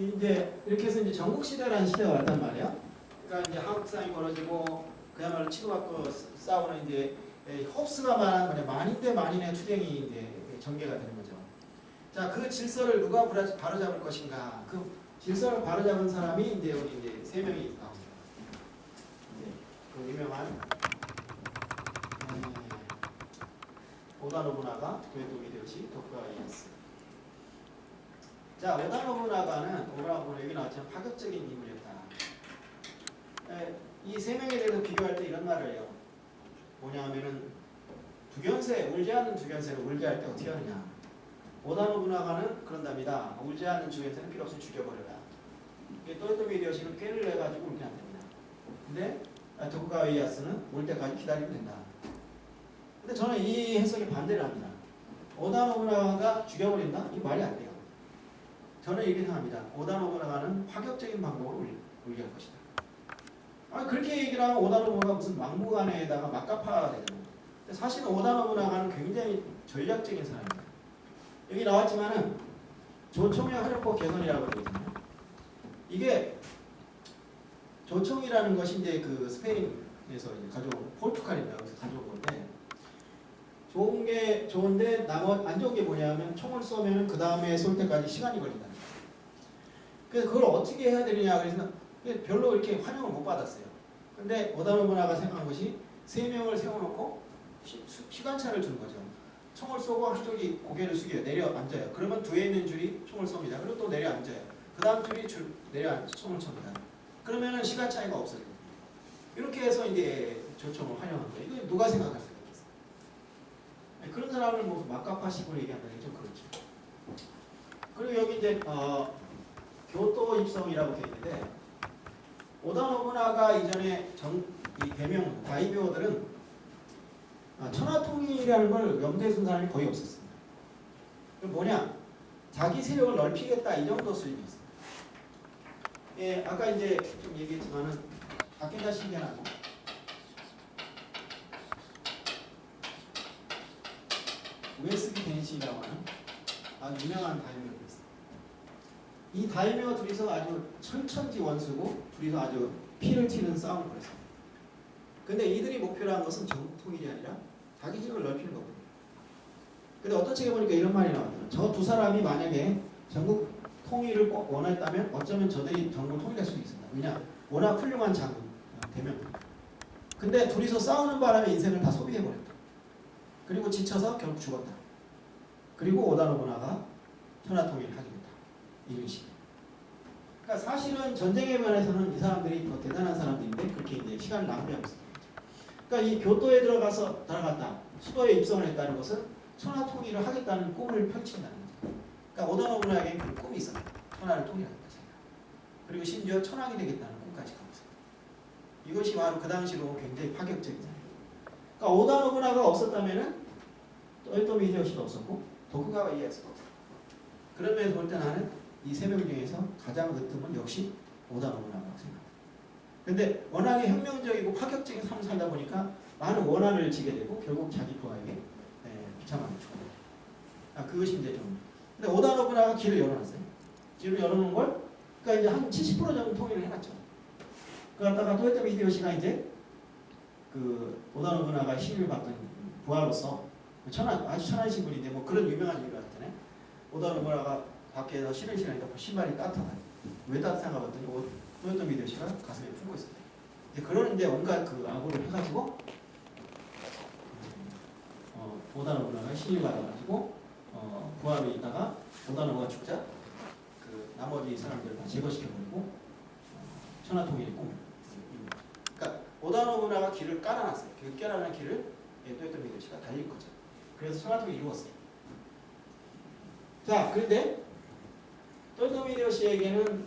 이제 이렇게 해서 이제 전국시대라는 시대가 왔단 말이야. 그러니까 이제 한국상이 벌어지고 그야말로 치고받고 싸우는 이제 홉스가 말한 뭐냐 만인 대 만인의 투쟁이 이제 전개가 되는 거죠. 자, 그 질서를 누가 바로잡을 것인가? 그 질서를 바로잡은 사람이 이제 우리 이제 세 명이 나옵니다. 이제 그 유명한 오다 노부나가, 도요토미 히데요시, 도쿠가와 이에야스. 자, 오다 노부나가는 여기 나왔지만 파격적인 인물이었다. 이 세 명에 대해서 비교할 때 이런 말을 해요. 뭐냐면은 두견세, 울지 않는 두견세를 울게 할 때 어떻게 하느냐. 오다 노부나가는 그런답니다. 울지 않는 두견세는 필요 없으면 죽여버려라. 도요토미 히데요시는 꾀를 내가지고 울게 안 됩니다. 근데 도쿠가와 이에야스는 울 때까지 기다리면 된다. 근데 저는 이 해석에 반대를 합니다. 오다 노부나가가 죽여버린다? 이 말이 안 돼요. 저는 이렇게 생각합니다. 오다 노부나가는 파격적인 방법으로 울게 할 것이다. 그렇게 얘기를 하면 오다 노부나가 무슨 막무가내에다가 막가파가 되잖아요. 근데 사실은 오다 노부나가는 굉장히 전략적인 사람입니다. 여기 나왔지만은 조총의 화력법 개선이라고 되어 있잖아요. 이게 조총이라는 것이 이제 그 스페인에서 이제 가져온 포르투갈입니다. 그래서 가져온 건데 좋은데 안 좋은 게 뭐냐면 총을 쏘면 그 다음에 쏠 때까지 시간이 걸린다. 그래서 그걸 어떻게 해야 되느냐 그래서 별로 이렇게 환영을 못 받았어요. 근데 오다 노부나가 생각한 것이 세 명을 세워놓고 시간차를 주는 거죠. 총을 쏘고 한쪽이 고개를 숙여요. 내려 앉아요. 그러면 뒤에 있는 줄이 총을 쏩니다. 그리고 또 내려 앉아요. 그 다음 줄이 내려 앉아 총을 칩니다. 그러면은 시간 차이가 없어요. 이렇게 해서 이제 조총을 활용한 거예요. 이거 누가 생각할 수가 있겠어요? 그런 사람을 뭐 막가파식으로 얘기한다는 게 좀 그렇죠. 그리고 여기 이제 교토 입성이라고 되어 있는데 오다 노부나가 이전에 이 대명 다이묘들은 천하통일이라는 걸 염두에 둔 사람이 거의 없었습니다. 그 뭐냐? 자기 세력을 넓히겠다 이 정도 수준이었습니다. 예, 아까 이제 좀 얘기했지만은 다케다 시게나고 우에스기 덴시라고 하는 아주 유명한 다이묘가 있습니다. 이 다이묘 둘이서 아주 천천지 원수고 둘이서 아주 피를 튀는 싸움을 벌였습니다. 근데 이들이 목표로 한 것은 정통일이 아니라 자기 지역을 넓히는 거거든요. 근데 어떤 책에 보니까 이런 말이 나왔어요. 저 두 사람이 만약에 전국 통일을 꼭 원했다면 어쩌면 저들이 전국을 통일할 수도 있습니다. 왜냐? 워낙 훌륭한 장군, 대명. 근데 둘이서 싸우는 바람에 인생을 다 소비해버렸다. 그리고 지쳐서 결국 죽었다. 그리고 오다 노부나가 천하통일을 하게 됐다. 이런 식이에요. 그러니까 사실은 전쟁에 관해서는 이 사람들이 더 대단한 사람들인데 그렇게 이제 시간을 낭비하고 있습니다. 그러니까 이 교토에 들어갔다. 수도에 입성을 했다는 것은 천하통일을 하겠다는 꿈을 펼친다는 거죠. 그러니까 오다 노부나에게 그 꿈이 있었다. 천하를 통일하겠다. 그리고 심지어 천황이 되겠다는 꿈까지 가고 있습니다. 이것이 바로 그 당시로 굉장히 파격적인 사례입니다. 그러니까 오다 노부나가 없었다면은 도요토미 히데요시도 없었고 도쿠가와 이에야스도 없었고 그런 면에서 볼 때 나는 이 세 명 중에서 가장 으뜸은 역시 오다 노부나라고 생각합니다. 근데 워낙에 혁명적이고 파격적인 삶을 살다 보니까 많은 원한을 지게 되고 결국 자기 부하에게 비참하게 죽어요. 그것이 이제 좀. 근데 오다 노부나가 길을 열어놨어요. 길을 열어놓은 걸, 그러니까 이제 한 70% 정도 통일을 해놨죠. 그러다가 도요토미 히데요시가 이제 그 오다 노부나가 시위를 받던 부하로서 아주 천한 신분인데 뭐 그런 유명한 얘기가 있잖아요. 오다 노부나가 밖에서 쉬는 시간이니까 신발이 따뜻하다. 왜 따뜻한가 봤더니 도요토미 히데요시가 가슴에 품고 있었대. 이제 그러는데 온갖 그 악으로 해가지고 오다 노부나가 시위 받아가지고 부하로 있다가 오다 노부나가 죽자 그 나머지 사람들을 다 제거시켜버리고 천하통일이 꿈. 그러니까 오다 노부나가 길을 깔아놨어요. 그 깔아놓은 길을 도요토미 히데요시가 달릴 거죠. 그래서 천하통일이 이루었어요. 자, 그런데 도요토미 히데요시에게는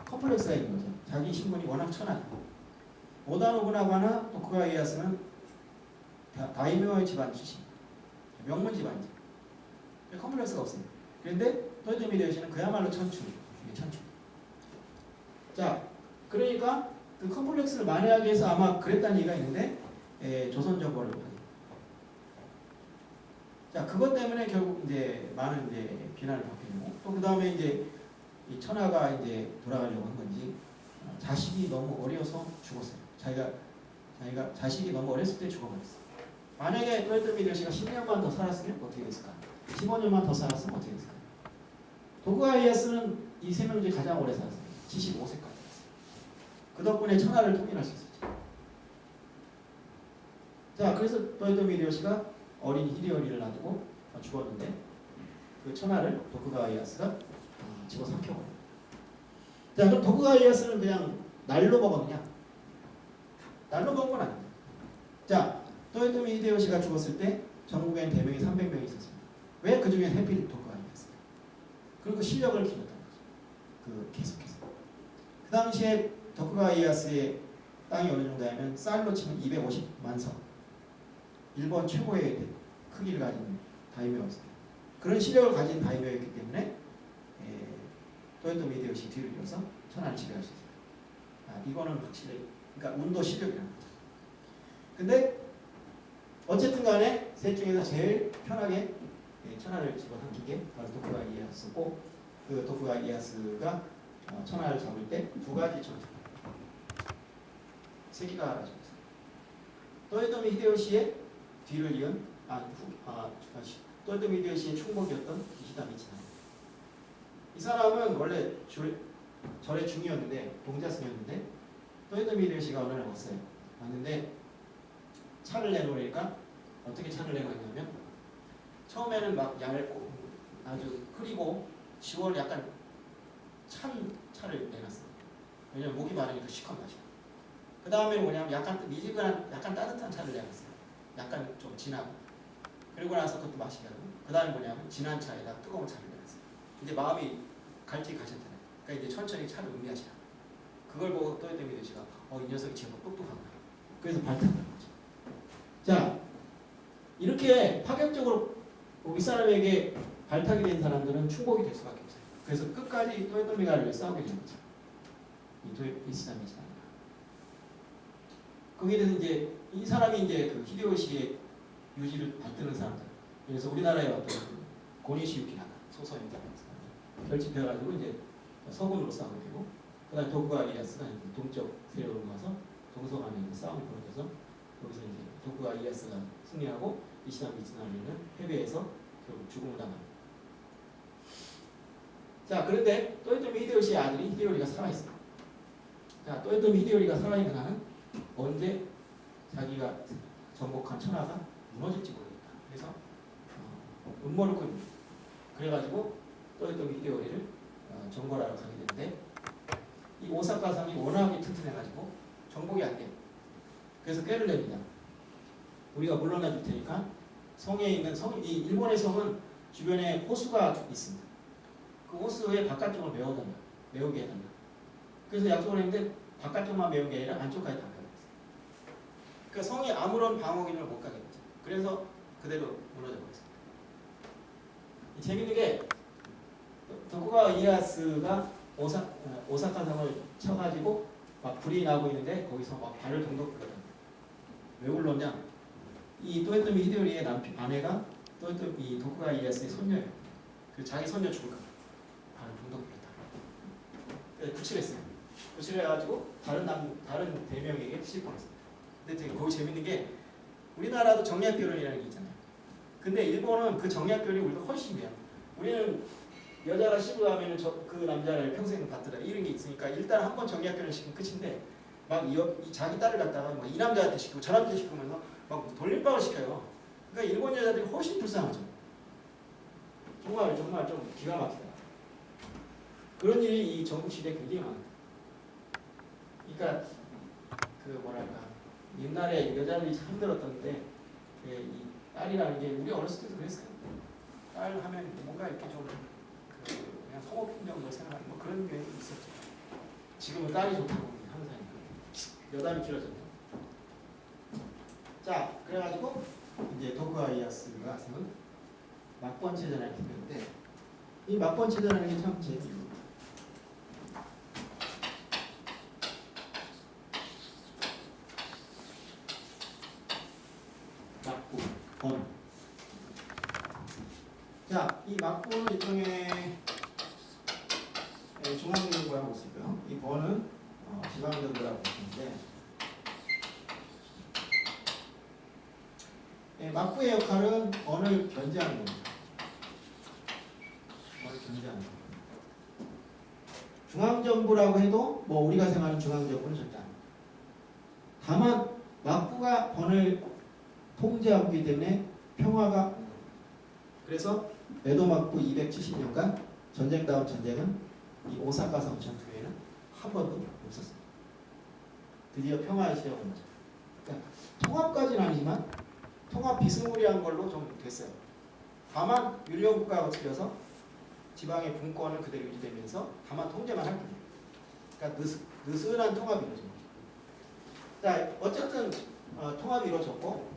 컴플렉스가 있는 거죠. 자기 신분이 워낙 천하고 오다 노부나가나 도쿠가와 이에야스는 다이묘의 집안 출신, 명문 집안이죠. 컴플렉스가 없습니다. 그런데 도요토미 히데요시는 그야말로 천충. 자, 그러니까 그 컴플렉스를 만회하기 위해서 아마 그랬다는 얘기가 있는데 조선 정권을 하죠. 자, 그것 때문에 결국 이제 많은 이제 비난을 받게 되고 또 그 다음에 이제 이 천하가 이제 돌아가려고 한 건지 자식이 너무 어려서 죽었어요. 자식이 너무 어렸을 때 죽어버렸어요. 만약에 또이토미히데요시가 10년만 더 살았으면 어떻게 됐을까? 15년만 더 살았으면 어떻게 됐을까? 도쿠가와 이에야스는 이 세 명 중에 가장 오래 살았어요. 75세까지 살았어요. 그 덕분에 천하를 통일할 수 있었죠. 자, 그래서 또이토미히데요시가 어린 히데요리를 놔두고 죽었는데 그 천하를 도쿠가와 이에야스가 집어삼켜버려요. 자, 그럼 도쿠가와 이에야스는 그냥 날로 먹었느냐? 날로 먹은 건 아닙니다. 자, 또요토미 히데요시가 죽었을 때 전국엔 대명이 300명이 있었습니다. 왜 그 중에 해필 도쿠가와 이에야스가? 그리고 실력을 키웠다는 거죠. 계속해서. 그 당시에 도쿠가와 이에야스의 땅이 어느 정도냐면 쌀로 치면 250만 석. 일본 최고의 크기를 가진 다이묘였습니다. 그런 실력을 가진 다이묘였기 때문에 또요토미 히데요시 뒤를 이어서 천하를 지배할 수 있습니다. 이거는 확실히 그러니까 운도 실력이라는 거죠. 근데 어쨌든 간에 셋 중에서 제일 편하게 천하를 집어삼킨 게 바로 도쿠가와 이에야스고 그 도쿠가와 이에야스가 천하를 잡을 때 두 가지 전투 세기가 가지고 있습니다. 또요토미 히데요시의 뒤를 이은 또요토미 히데요시의 충복이었던 기시다 미치나이. 이 사람은 원래 절의 중이었는데 동자승이었는데 또요토미 히데요시가 어느 날 왔어요. 왔는데 차를 내놓으니까 어떻게 차를 내놓았냐면 처음에는 막 얇고 아주 흐리고 지월 약간 찬 차를 내놨어요. 왜냐면 목이 마르니까 시커먼 맛이야. 그 다음에는 뭐냐면 약간 미지근한 약간 따뜻한 차를 내놨어요. 약간 좀 진하고. 그리고 나서 그것도 마시게 하고 그 다음에 뭐냐면 진한 차에다 뜨거운 차를 내놨어요. 이제 마음이 갈지 가셨잖아요. 그러니까 이제 천천히 차를 음미하시라. 그걸 보고 또요토미 히데요시가 이 녀석이 제법 똑똑하구나. 그래서 발탁한 거죠. 자, 이렇게 파격적으로 윗사람에게 발탁이 된 사람들은 충복이 될 수밖에 없어요. 그래서 끝까지 또요토미가를 싸우게 된 거죠. 이 시담이시다. 거기에 대해서 이제 이 사람이 이제 그 히데요시의 유지를 받드는 사람들. 그래서 우리나라에 왔던 그 고니시 유키나가 소서입니다. 결집해가지고 이제 서군으로 싸우게 되고, 그다음 도쿠가와 이에야스가 동쪽 세력으로 가서 동서간에 싸움이 벌어져서 거기서 이제 도쿠가와 이에야스가 승리하고 이시다 미츠나리는 패배해서 결국 죽음을 당합니다. 자, 그런데 또요토미 히데요시의 아들이 히데요리가 살아있어요. 자, 또요토미 히데요리가 살아있는 한은 언제 자기가 정복한 천하가 무너질지 모르겠다. 그래서 음모를 꿉니다. 그래가지고 또요토미 히데요리를 정벌하러 가게 되는데 이 오사카 성이 워낙에 튼튼해가지고 정복이 안 돼요. 그래서 꾀를 냅니다. 우리가 물러나 줄 테니까 성에 있는 이 일본의 성은 주변에 호수가 있습니다. 그 호수의 바깥쪽을 메우게 해달라. 그래서 약속을 했는데 바깥쪽만 메운 게 아니라 안쪽까지 다 메웠어요. 그러니까 성이 아무런 방어기를 못 가게 됐죠. 그래서 그대로 무너져 버렸습니다. 재밌는 게 도쿠가와 이에야스가 오사카 성을 쳐가지고 막 불이 나고 있는데 거기서 막 발을 동동 굴렸다. 왜 굴렀냐? 이 또요토미 히데요리의 아내가 이 도쿠가와 이에야스의 손녀예요. 그 자기 손녀 죽을까 봐 발을 동동 굴렸다. 구출했어요. 구출해가지고 다른 대명에게 시집보냈어요. 근데 되게 거기 재밌는 게 우리나라도 정략결혼이라는 게 있잖아요. 근데 일본은 그 정략결혼이 우리가 훨씬 돼요. 우리는 여자가 시집을 가면은 그 남자를 평생 받더라 이런 게 있으니까 일단 한번 정략결혼 시키면 끝인데 막 이 자기 딸을 갖다가 막 이 남자한테 시키고 저 남자한테 시키면서 막 돌림방을 시켜요. 그러니까 일본 여자들이 훨씬 불쌍하죠. 정말 좀 기가 막히다. 그런 일이 이 전국시대에 굉장히 많아요. 그러니까 그 뭐랄까 옛날에 여자들이 참 힘들었던데 이 딸이라는 게 우리 어렸을 때도 그랬어요. 딸 하면 뭔가 이렇게 좀 그냥 성업품 정도 생각하는 뭐 그런 게 있었죠. 지금은 딸이 좋다고 하는 사람이 여담이 길어졌네요. 자, 그래가지고 이제 도쿠가와 이에야스가 세운 막번체전을 했는데 이 막번체전이라는 게 참 재미있어요. 막본. 자, 이 막본은 일종의 정부라고 볼 수 있고요. 이 번은 지방 정부라고 볼 수 있는데 막부의 역할은 번을 견제하는 겁니다. 번을 견제하는 겁니다. 중앙정부라고 해도 뭐 우리가 생각하는 중앙정부는 절대 아닙니다. 다만 막부가 번을 통제하고 있기 때문에 평화가 없는 겁니다. 그래서 에도 막부 270년간 전쟁다운 전쟁은 이 오사카성 전투에는 한 번도 없었습니다. 드디어 평화의 시대가 온 거죠. 그러니까 통합까지는 아니지만 통합 비스무리한 걸로 좀 됐어요. 다만 율령국가가 틀려서 지방의 분권은 그대로 유지되면서 다만 통제만 할 뿐이에요. 그러니까 느슨한 통합이 이루어진 거죠. 자, 어쨌든 통합이 이루어졌고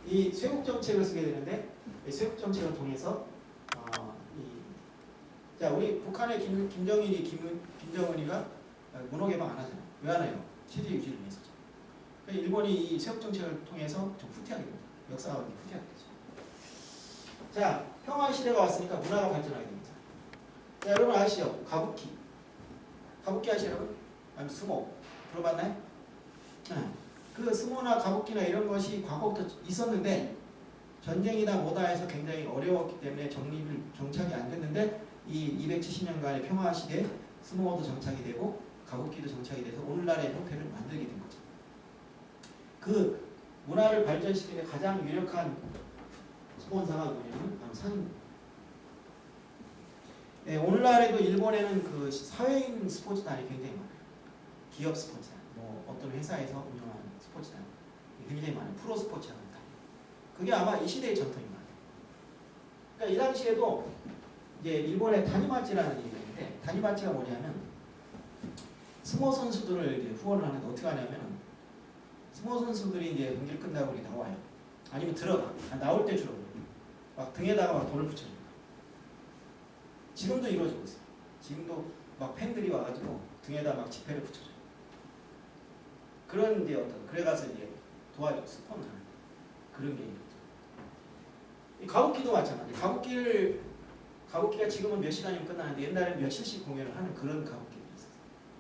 이 쇄국 정책을 쓰게 되는데 이 쇄국 정책을 통해서 자, 우리 북한의 김정일이 김정은이가 문호 개방 안 하잖아요. 왜 안 해요? 체제 유지를 위해서죠. 그러니까 일본이 이 쇄국 정책을 통해서 좀 후퇴하게 됩니다. 역사가 후퇴하게 되죠. 자, 평화의 시대가 왔으니까 문화가 발전하게 됩니다. 자, 여러분 아시죠? 가부키. 가부키 아시죠, 여러분? 아니면 스모. 들어봤나요? 네. 그 스모나 가부키나 이런 것이 과거부터 있었는데 전쟁이나 뭐다 해서 굉장히 어려웠기 때문에 정착이 안 됐는데 이 270년간의 평화 시대에 스모어도 정착이 되고 가부키도 정착이 돼서 오늘날의 형태를 만들게 된 거죠. 그 문화를 발전시키는 가장 유력한 스폰서가 뭐냐면 바로 상인입니다. 네, 오늘날에도 일본에는 그 사회인 스포츠단이 굉장히 많아요. 기업 스포츠단, 뭐 어떤 회사에서 운영하는 스포츠단 굉장히 많아요. 프로 스포츠단. 그게 아마 이 시대의 전통인 것 같아요. 그러니까 이 당시에도 이제 일본의 다니마치라는 얘기가 있는데 다니마치가 뭐냐면 스모 선수들을 이제 후원을 하는데 어떻게 하냐면 스모 선수들이 이제 경기를 끝나고 이렇게 나와요. 아니면 들어가. 나올 때 주로 막 등에다가 막 돌을 붙여줘요. 지금도 이루어지고 있어요. 지금도 막 팬들이 와가지고 등에다 막 지폐를 붙여줘요. 그런 이제 그래가서 이제 도와주고 스폰을 하는 그런 게 있죠. 이 가부키도 마찬가지. 가부키가 지금은 몇 시간이면 끝나는데 옛날에는 며칠씩 공연을 하는 그런 가부키들이 있었어요.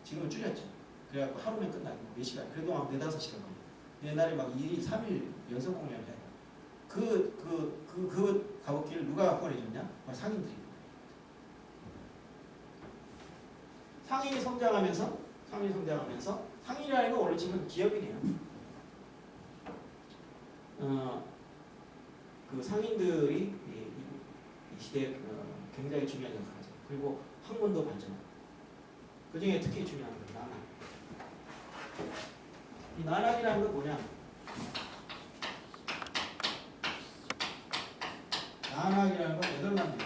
지금은 줄였죠. 그래갖고 하루면 끝나고 몇 시간. 그래도 막 4-5시간 걸려요. 옛날에 막 2일, 3일 연속 공연을 해요. 그 가부키를 누가 후원해줬냐? 상인들이. 상인이 성장하면서 상인이라는 건 원래 지금 기업이네요. 그 상인들이 이 시대에 굉장히 중요한 역할을 하죠. 그리고 학문도 발전하고 그 중에 특히 중요한 건 나락. 이 나락이라는 건 뭐냐? 나락이라는 건 네덜란드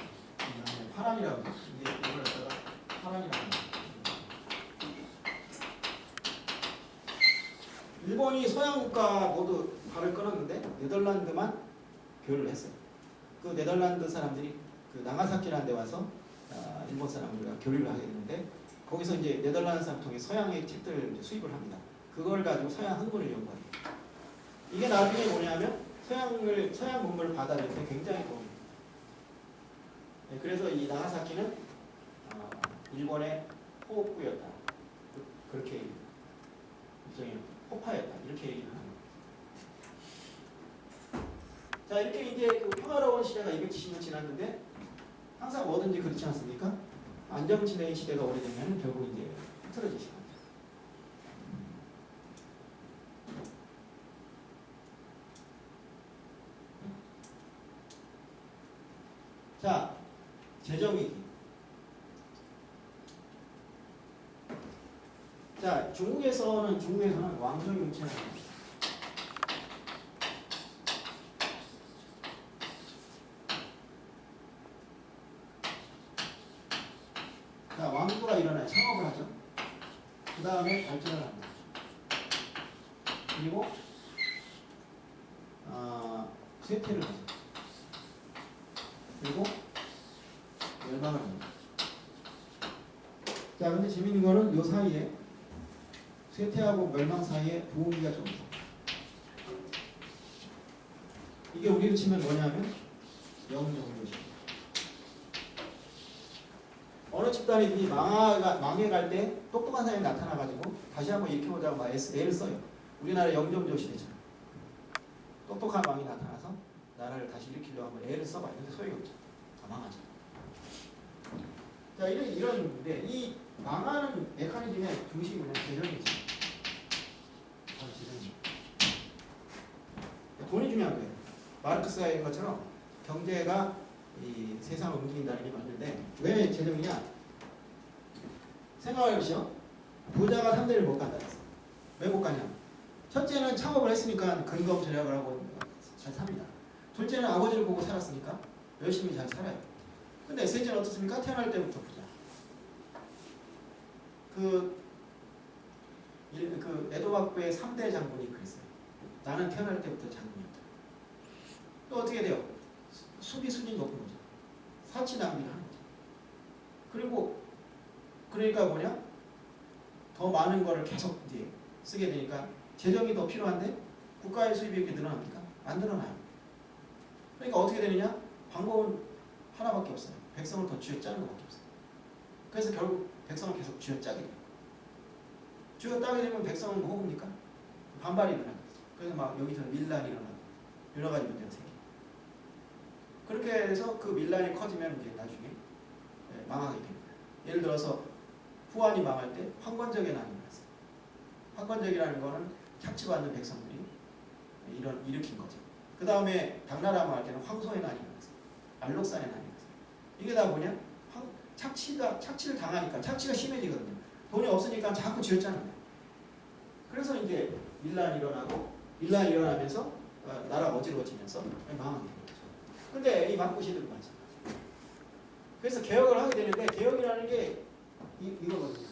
파란이라고 해요. 이제 이걸 갖다가 파란이라고 해요. 일본이 서양 국가 모두 발을 끊었는데 네덜란드만 교류를 했어요. 그 네덜란드 사람들이 그 나가사키라는 데 와서 일본 사람들과 교류를 하게 되는데 거기서 이제 네덜란드 사람 통해 서양의 책들을 이제 수입을 합니다. 그걸 가지고 서양 학문을 연구해요. 이게 나중에 뭐냐면 서양 문물을 받아들일 때 굉장히 도움이 돼요. 네, 그래서 이 나가사키는 일본의 호흡구였다. 그렇게 일종의 호파였다. 이렇게 얘기를 합니다. 자, 이렇게 이제 그 평화로운 시대가 270년 지났는데 항상 뭐든지 그렇지 않습니까? 안정지대의 시대가 오래되면 결국 이제 흐트러지시 겁니다. 자, 재정위기. 자, 중국에서는 왕정융체는 자, 왕조가 일어나요. 창업을 하죠. 그 다음에 발전을 합니다. 그리고 쇠퇴를 하죠. 그리고 멸망을 합니다. 자, 근데 재밌는 거는 요 사이에 쇠퇴하고 멸망 사이에 부흥기가 좀 있어요. 이게 우리로 치면 뭐냐면 영종도시입니다. 어느 집단이든지 망해갈 때 똑똑한 사람이 나타나가지고 다시 한번 일으켜보자고 막 애를 써요. 우리나라 영점조 시대처럼 똑똑한 왕이 나타나서 나라를 다시 일으키려고 한번 애를 써봐요. 근데 소용이 없죠. 다 망하죠. 자, 이런데 이 망하는 메커니즘의 중심은 재정이지. 재정이. 돈이 중요한 거예요. 마르크스가 얘기한 것처럼 경제가 이 세상을 움직인다는 게 맞는데 왜 재정이냐? 생각을 해보시죠. 부자가 3대를 못 간다 그랬어. 왜 못 가냐? 첫째는 창업을 했으니까 근검 절약을 하고 잘 삽니다. 둘째는 아버지를 보고 살았으니까 열심히 잘 살아요. 근데 셋째는 어떻습니까? 태어날 때부터 부자. 그 에도박부의 3대 장군이 그랬어요. 나는 태어날 때부터 장군이었다. 또 어떻게 돼요? 수비 수준이 높은 거죠. 사치 낭비를 하는 거죠. 그리고 그러니까 뭐냐? 더 많은 거를 계속 이제 쓰게 되니까 재정이 더 필요한데 국가의 수입이 이렇게 늘어납니까? 안 늘어나요. 그러니까 어떻게 되느냐? 방법은 하나밖에 없어요. 백성을 더 쥐어짜는 것밖에 없어요. 그래서 결국 백성을 계속 쥐어짜게 돼요. 쥐어짜게 되면 백성은 뭐 호흡니까? 반발이 일어나는 거죠. 그래서 막 여기서 밀란이 일어나고 여러 가지 문제가 생겨요. 그렇게 해서 그 밀란이 커지면 이제 나중에 망하게 됩니다. 예를 들어서 후한이 망할 때 황건적의 난이 일어났어요. 황건적이라는 거는 착취받는 백성들이 일으킨 거죠. 그 다음에 당나라 망할 때는 황소의 난이 일어났어요. 알록산의 난이 일어났어요. 이게 다 뭐냐? 착취를 당하니까 착취가 심해지거든요. 돈이 없으니까 자꾸 쥐어짜는 거예요. 그래서 이제 밀란이 일어나면서 나라가 어지러워지면서 망하게 되는 거죠. 근데 이 막부시들은 마찬가지예요. 그래서 개혁을 하게 되는데 개혁이라는 게 이거거든요.